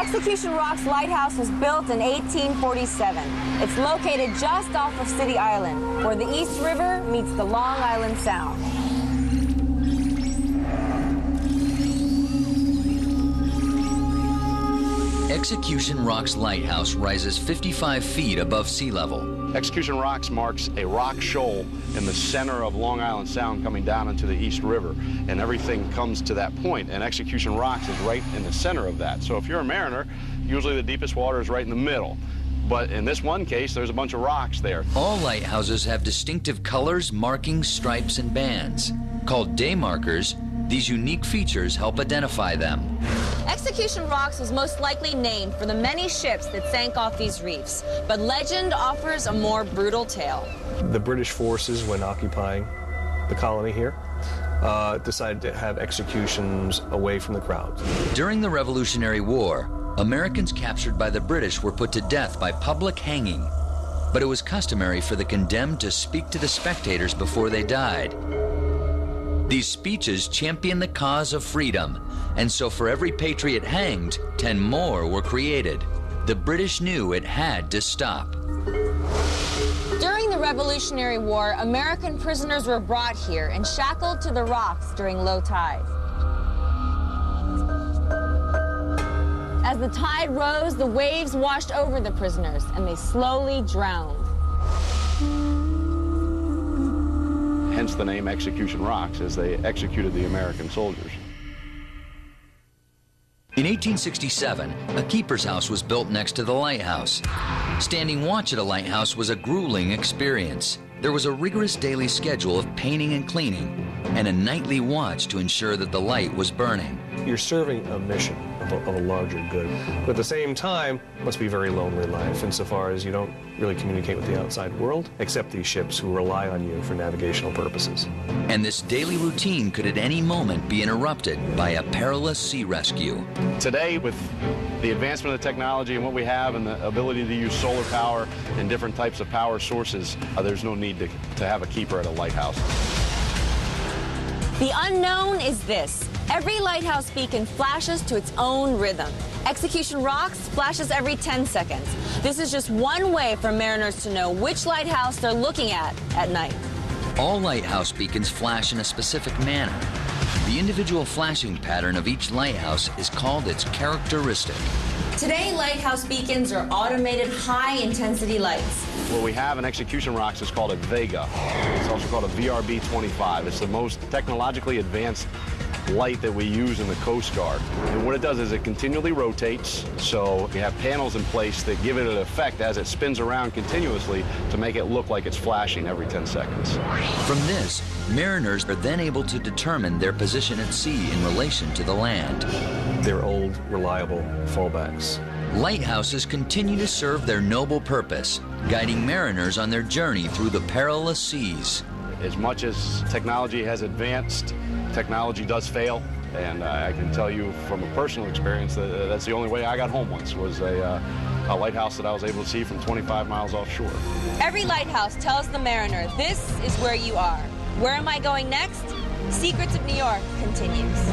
Execution Rocks Lighthouse was built in 1847. It's located just off of City Island, where the East River meets the Long Island Sound. Execution Rocks Lighthouse rises 55 feet above sea level. Execution Rocks marks a rock shoal in the center of Long Island Sound coming down into the East River, and everything comes to that point, and Execution Rocks is right in the center of that. So if you're a mariner, usually the deepest water is right in the middle. But in this one case, there's a bunch of rocks there. All lighthouses have distinctive colors, markings, stripes, and bands. Called day markers, these unique features help identify them. Execution Rocks was most likely named for the many ships that sank off these reefs, but legend offers a more brutal tale. The British forces, when occupying the colony here, decided to have executions away from the crowds. During the Revolutionary War, Americans captured by the British were put to death by public hanging, but it was customary for the condemned to speak to the spectators before they died. These speeches championed the cause of freedom, and so for every patriot hanged, 10 more were created. The British knew it had to stop. During the Revolutionary War, American prisoners were brought here and shackled to the rocks during low tide. As the tide rose, the waves washed over the prisoners, and they slowly drowned. Hence the name Execution Rocks, as they executed the American soldiers. In 1867, a keeper's house was built next to the lighthouse. Standing watch at a lighthouse was a grueling experience. There was a rigorous daily schedule of painting and cleaning, and a nightly watch to ensure that the light was burning. You're serving a mission of a larger good, but at the same time, it must be a very lonely life insofar as you don't really communicate with the outside world, except these ships who rely on you for navigational purposes. And this daily routine could at any moment be interrupted by a perilous sea rescue. Today, with the advancement of technology and what we have and the ability to use solar power and different types of power sources, there's no need to have a keeper at a lighthouse. The unknown is this. Every lighthouse beacon flashes to its own rhythm. Execution Rocks flashes every 10 seconds. This is just one way for mariners to know which lighthouse they're looking at night. All lighthouse beacons flash in a specific manner. The individual flashing pattern of each lighthouse is called its characteristic. Today, lighthouse beacons are automated high-intensity lights. What we have in Execution Rocks is called a Vega. It's also called a VRB-25. It's the most technologically advanced light that we use in the Coast Guard. And what it does is it continually rotates, so we have panels in place that give it an effect as it spins around continuously to make it look like it's flashing every 10 seconds. From this, mariners are then able to determine their position at sea in relation to the land. They're old, reliable fallbacks. Lighthouses continue to serve their noble purpose, guiding mariners on their journey through the perilous seas. As much as technology has advanced, technology does fail, and I can tell you from a personal experience that that's the only way I got home once, was a lighthouse that I was able to see from 25 miles offshore. Every lighthouse tells the mariner, this is where you are. Where am I going next? Secrets of New York continues.